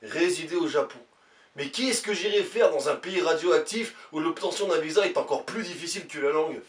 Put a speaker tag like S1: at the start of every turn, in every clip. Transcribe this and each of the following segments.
S1: résider au Japon. Mais qu'est-ce que j'irais faire dans un pays radioactif où l'obtention d'un visa est encore plus difficile que la langue?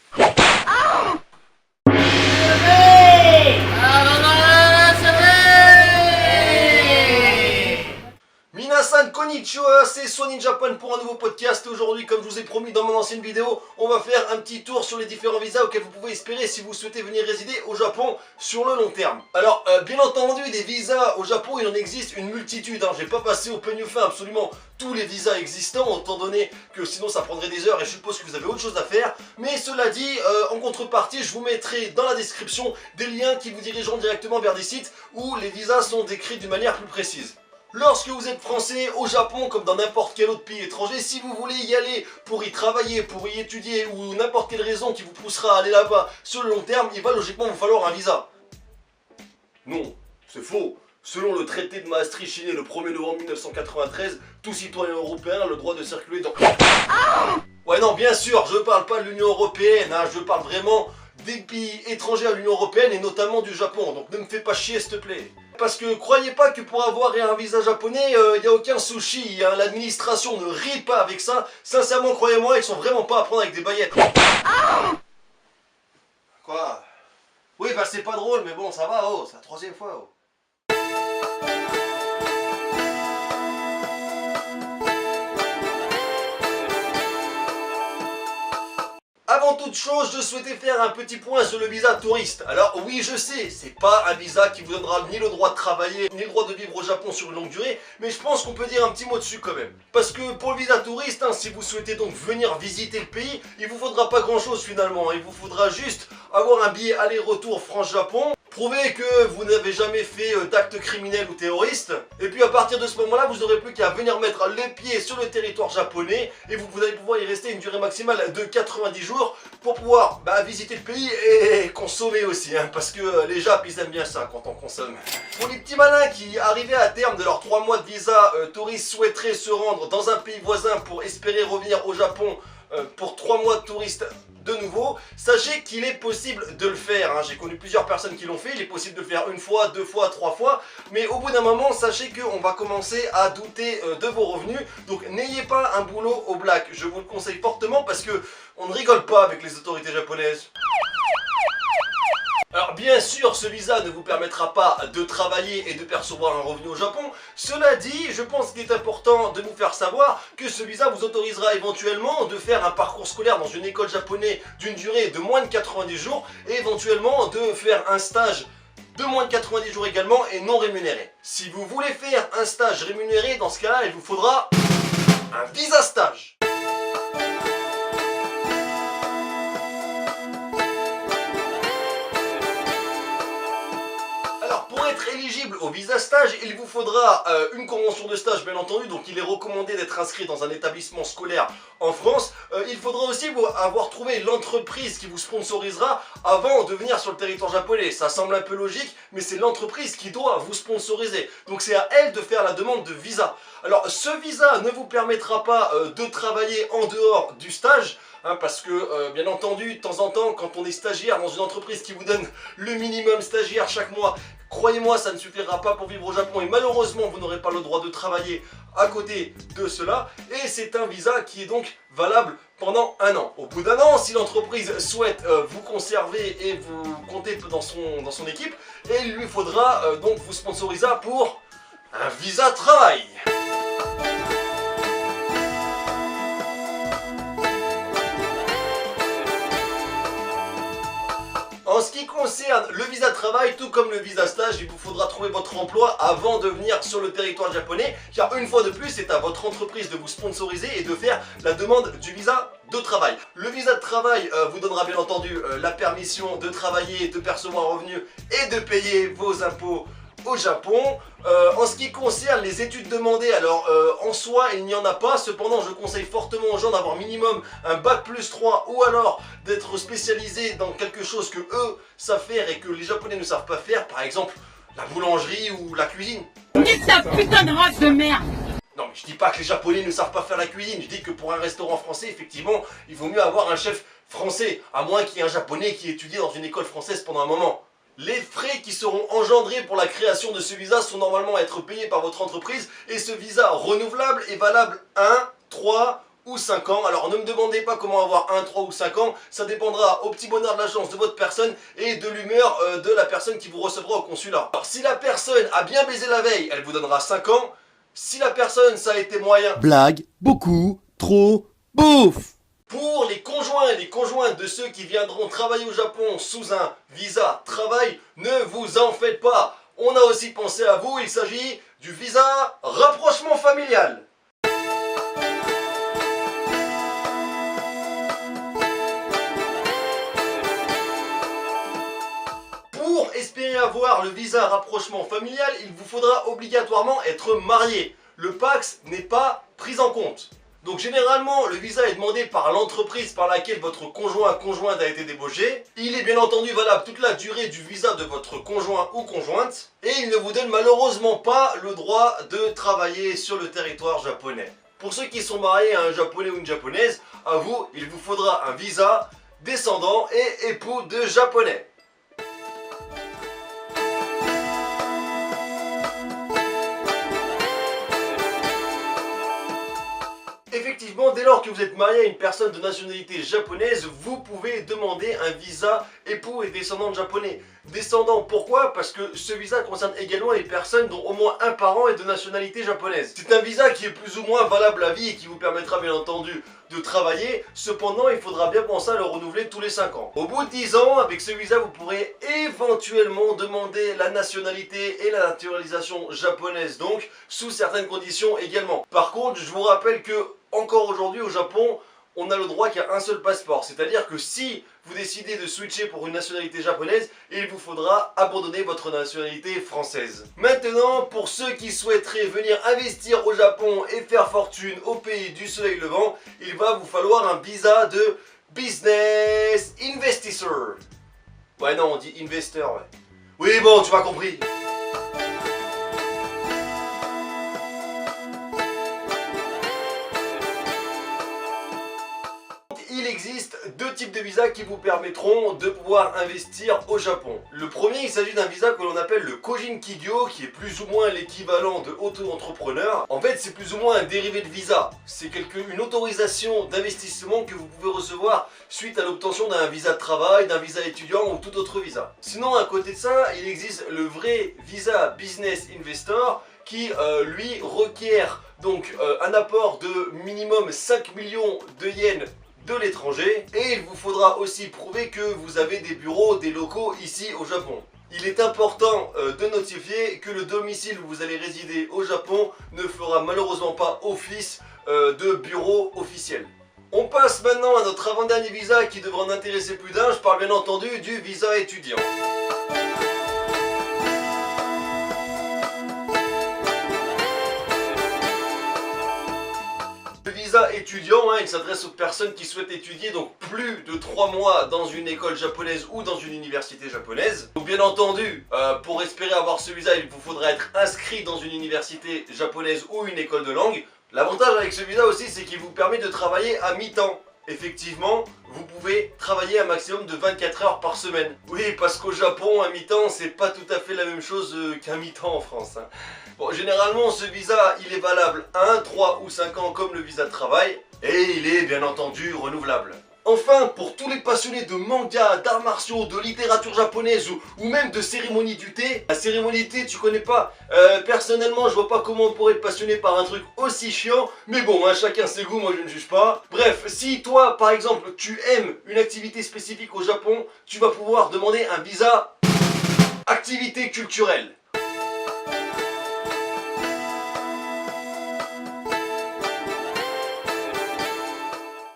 S1: Minasan konnichiwa, c'est Sony Japan pour un nouveau podcast. Aujourd'hui, comme je vous ai promis dans mon ancienne vidéo, on va faire un petit tour sur les différents visas auxquels vous pouvez espérer si vous souhaitez venir résider au Japon sur le long terme. Alors, bien entendu, des visas au Japon, il en existe une multitude. J'ai pas passé au peigne fin absolument tous les visas existants, étant donné que sinon ça prendrait des heures et je suppose que vous avez autre chose à faire. Mais cela dit, en contrepartie, je vous mettrai dans la description des liens qui vous dirigeront directement vers des sites où les visas sont décrits d'une manière plus précise. Lorsque vous êtes français au Japon, comme dans n'importe quel autre pays étranger, si vous voulez y aller pour y travailler, pour y étudier ou n'importe quelle raison qui vous poussera à aller là-bas sur le long terme, il va logiquement vous falloir un visa. Non, c'est faux. Selon le traité de Maastricht signé le 1er novembre 1993, tout citoyen européen a le droit de circuler dans... Ouais non, bien sûr, je parle pas de l'Union Européenne, je parle vraiment des pays étrangers à l'Union Européenne et notamment du Japon, donc ne me fais pas chier s'il te plaît. Parce que croyez pas que pour avoir un visa japonais, il n'y a aucun sushi, l'administration ne rit pas avec ça. Sincèrement, croyez-moi, ils sont vraiment pas à prendre avec des baguettes. Quoi? Oui, bah c'est pas drôle, mais bon, ça va, c'est la troisième fois, Avant toute chose, je souhaitais faire un petit point sur le visa touriste. Alors oui, je sais, c'est pas un visa qui vous donnera ni le droit de travailler, ni le droit de vivre au Japon sur une longue durée, mais je pense qu'on peut dire un petit mot dessus quand même. Parce que pour le visa touriste, si vous souhaitez donc venir visiter le pays, il vous faudra pas grand chose finalement, il vous faudra juste avoir un billet aller-retour France-Japon, prouver que vous n'avez jamais fait d'actes criminels ou terroristes, et puis à partir de ce moment-là, vous n'aurez plus qu'à venir mettre les pieds sur le territoire japonais, et vous allez pouvoir y rester une durée maximale de 90 jours pour pouvoir visiter le pays et consommer aussi, parce que les Japs ils aiment bien ça quand on consomme. Pour les petits malins qui arrivaient à terme de leurs 3 mois de visa touriste souhaiteraient se rendre dans un pays voisin pour espérer revenir au Japon pour 3 mois de touristes de nouveau, sachez qu'il est possible de le faire. J'ai connu plusieurs personnes qui l'ont fait, il est possible de le faire 1 fois, 2 fois, 3 fois, mais au bout d'un moment, sachez qu'on va commencer à douter de vos revenus, donc n'ayez pas un boulot au black, je vous le conseille fortement parce que on ne rigole pas avec les autorités japonaises. Alors bien sûr, ce visa ne vous permettra pas de travailler et de percevoir un revenu au Japon. Cela dit, je pense qu'il est important de vous faire savoir que ce visa vous autorisera éventuellement de faire un parcours scolaire dans une école japonaise d'une durée de moins de 90 jours et éventuellement de faire un stage de moins de 90 jours également et non rémunéré. Si vous voulez faire un stage rémunéré, dans ce cas-là, il vous faudra un visa stage. Éligible au visa stage, il vous faudra une convention de stage bien entendu, donc il est recommandé d'être inscrit dans un établissement scolaire en France. Il faudra aussi avoir trouvé l'entreprise qui vous sponsorisera avant de venir sur le territoire japonais. Ça semble un peu logique, mais c'est l'entreprise qui doit vous sponsoriser. Donc c'est à elle de faire la demande de visa. Alors ce visa ne vous permettra pas de travailler en dehors du stage, parce que bien entendu, de temps en temps, quand on est stagiaire dans une entreprise qui vous donne le minimum stagiaire chaque mois, croyez-moi, ça ne suffira pas pour vivre au Japon et malheureusement, vous n'aurez pas le droit de travailler à côté de cela. Et c'est un visa qui est donc valable pendant 1 an. Au bout d'1 an, si l'entreprise souhaite vous conserver et vous compter dans son équipe, il lui faudra donc vous sponsoriser pour un visa travail. En ce qui concerne le visa de travail, tout comme le visa stage, il vous faudra trouver votre emploi avant de venir sur le territoire japonais, car une fois de plus, c'est à votre entreprise de vous sponsoriser et de faire la demande du visa de travail. Le visa de travail vous donnera bien entendu la permission de travailler, de percevoir un revenu et de payer vos impôts au Japon. En ce qui concerne les études demandées, alors en soi il n'y en a pas, cependant je conseille fortement aux gens d'avoir minimum un bac plus 3 ou alors d'être spécialisé dans quelque chose que eux savent faire et que les Japonais ne savent pas faire, par exemple la boulangerie ou la cuisine.
S2: Nique ta putain de race de merde!
S1: Non mais je dis pas que les Japonais ne savent pas faire la cuisine, je dis que pour un restaurant français, effectivement, il vaut mieux avoir un chef français, à moins qu'il y ait un Japonais qui étudie dans une école française pendant un moment. Les frais qui seront engendrés pour la création de ce visa sont normalement à être payés par votre entreprise et ce visa renouvelable est valable 1, 3 ou 5 ans. Alors ne me demandez pas comment avoir 1, 3 ou 5 ans, ça dépendra au petit bonheur de la chance de votre personne et de l'humeur de la personne qui vous recevra au consulat. Alors si la personne a bien baisé la veille, elle vous donnera 5 ans. Si la personne ça a été moyen,
S3: blague, beaucoup, trop, bouffe.
S1: Pour les conjoints et les conjointes de ceux qui viendront travailler au Japon sous un visa travail, ne vous en faites pas. On a aussi pensé à vous, il s'agit du visa rapprochement familial. Pour espérer avoir le visa rapprochement familial, il vous faudra obligatoirement être marié. Le Pacs n'est pas pris en compte. Donc généralement, le visa est demandé par l'entreprise par laquelle votre conjoint/conjointe a été débauché. Il est bien entendu valable toute la durée du visa de votre conjoint ou conjointe. Et il ne vous donne malheureusement pas le droit de travailler sur le territoire japonais. Pour ceux qui sont mariés à un japonais ou une japonaise, à vous, il vous faudra un visa descendant et époux de japonais. Effectivement, dès lors que vous êtes marié à une personne de nationalité japonaise, vous pouvez demander un visa époux et descendant de japonais. Descendant, pourquoi? Parce que ce visa concerne également les personnes dont au moins un parent est de nationalité japonaise. C'est un visa qui est plus ou moins valable à vie et qui vous permettra bien entendu de travailler. Cependant, il faudra bien penser à le renouveler tous les 5 ans. Au bout de 10 ans, avec ce visa, vous pourrez éventuellement demander la nationalité et la naturalisation japonaise, donc sous certaines conditions également. Par contre, je vous rappelle que encore aujourd'hui au Japon, on a le droit qu'à un seul passeport. C'est-à-dire que si vous décidez de switcher pour une nationalité japonaise, il vous faudra abandonner votre nationalité française. Maintenant, pour ceux qui souhaiteraient venir investir au Japon et faire fortune au pays du soleil levant, il va vous falloir un visa de Business Investor. Ouais non, on dit investor, ouais. Oui bon, tu m'as compris. Il existe deux types de visas qui vous permettront de pouvoir investir au Japon. Le premier, il s'agit d'un visa que l'on appelle le Kojin Kigyo, qui est plus ou moins l'équivalent de auto-entrepreneur. En fait, c'est plus ou moins un dérivé de visa. C'est une autorisation d'investissement que vous pouvez recevoir suite à l'obtention d'un visa de travail, d'un visa étudiant ou tout autre visa. Sinon, à côté de ça, il existe le vrai visa Business Investor qui, lui, requiert donc un apport de minimum 5 millions de yens de l'étranger et il vous faudra aussi prouver que vous avez des bureaux, des locaux ici au Japon. Il est important de notifier que le domicile où vous allez résider au Japon ne fera malheureusement pas office de bureau officiel. On passe maintenant à notre avant-dernier visa qui devrait en intéresser plus d'un, je parle bien entendu du visa étudiant. Le visa étudiant, il s'adresse aux personnes qui souhaitent étudier donc plus de 3 mois dans une école japonaise ou dans une université japonaise. Donc bien entendu, pour espérer avoir ce visa, il vous faudra être inscrit dans une université japonaise ou une école de langue. L'avantage avec ce visa aussi, c'est qu'il vous permet de travailler à mi-temps. Effectivement, vous pouvez travailler un maximum de 24 heures par semaine. Oui, parce qu'au Japon, un mi-temps, c'est pas tout à fait la même chose qu'un mi-temps en France. Bon, généralement, ce visa, il est valable 1, 3 ou 5 ans comme le visa de travail. Et il est, bien entendu, renouvelable. Enfin, pour tous les passionnés de manga, d'arts martiaux, de littérature japonaise ou même de cérémonie du thé. La cérémonie du thé, tu connais pas. Personnellement, je vois pas comment on pourrait être passionné par un truc aussi chiant. Mais bon, chacun ses goûts, moi je ne juge pas. Bref, si toi, par exemple, tu aimes une activité spécifique au Japon, tu vas pouvoir demander un visa activité culturelle.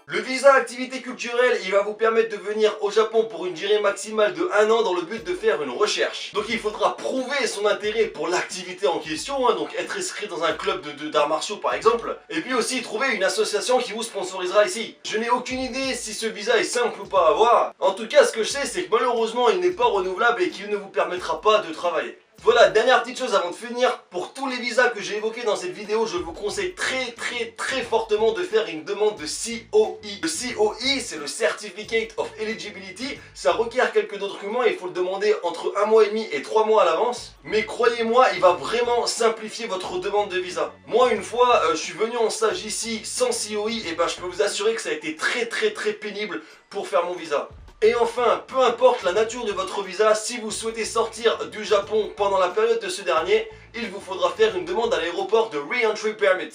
S1: Le visa activité culturelle, il va vous permettre de venir au Japon pour une durée maximale de 1 an dans le but de faire une recherche. Donc il faudra prouver son intérêt pour l'activité en question, donc être inscrit dans un club d'arts martiaux par exemple, et puis aussi trouver une association qui vous sponsorisera ici. Je n'ai aucune idée si ce visa est simple ou pas à avoir. En tout cas, ce que je sais, c'est que malheureusement, il n'est pas renouvelable et qu'il ne vous permettra pas de travailler. Voilà, dernière petite chose avant de finir, pour tous les visas que j'ai évoqués dans cette vidéo, je vous conseille très fortement de faire une demande de COE. Le COE, c'est le Certificate of Eligibility, ça requiert quelques documents et il faut le demander entre 1 mois et demi et 3 mois à l'avance. Mais croyez-moi, il va vraiment simplifier votre demande de visa. Moi, une fois, je suis venu en stage ici sans COE, et ben je peux vous assurer que ça a été très pénible pour faire mon visa. Et enfin, peu importe la nature de votre visa, si vous souhaitez sortir du Japon pendant la période de ce dernier, il vous faudra faire une demande à l'aéroport de Re-Entry Permit.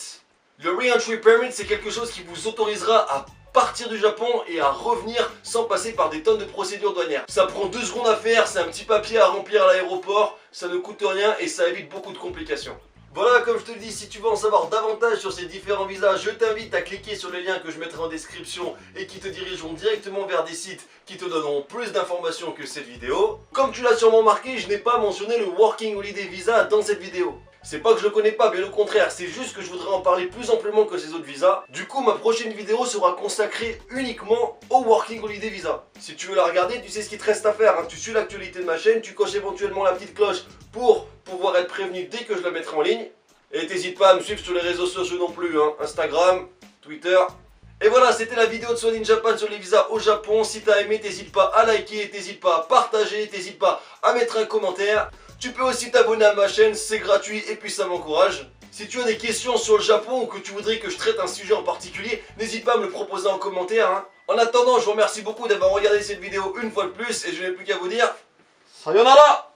S1: Le Re-Entry Permit, c'est quelque chose qui vous autorisera à partir du Japon et à revenir sans passer par des tonnes de procédures douanières. Ça prend 2 secondes à faire, c'est un petit papier à remplir à l'aéroport, ça ne coûte rien et ça évite beaucoup de complications. Voilà, comme je te le dis, si tu veux en savoir davantage sur ces différents visas, je t'invite à cliquer sur les liens que je mettrai en description et qui te dirigeront directement vers des sites qui te donneront plus d'informations que cette vidéo. Comme tu l'as sûrement remarqué, je n'ai pas mentionné le Working Holiday Visa dans cette vidéo. C'est pas que je le connais pas, bien au contraire, c'est juste que je voudrais en parler plus amplement que ces autres visas. Du coup, ma prochaine vidéo sera consacrée uniquement au Working Holiday Visa. Si tu veux la regarder, tu sais ce qu'il te reste à faire, hein. Tu suis l'actualité de ma chaîne, tu coches éventuellement la petite cloche pour pouvoir être prévenu dès que je la mettrai en ligne. Et t'hésites pas à me suivre sur les réseaux sociaux non plus, hein. Instagram, Twitter. Et voilà, c'était la vidéo de Swan in Japan sur les visas au Japon. Si t'as aimé, t'hésites pas à liker, t'hésites pas à partager, t'hésites pas à mettre un commentaire. Tu peux aussi t'abonner à ma chaîne, c'est gratuit et puis ça m'encourage. Si tu as des questions sur le Japon ou que tu voudrais que je traite un sujet en particulier, n'hésite pas à me le proposer en commentaire, hein. En attendant, je vous remercie beaucoup d'avoir regardé cette vidéo une fois de plus et je n'ai plus qu'à vous dire sayonara.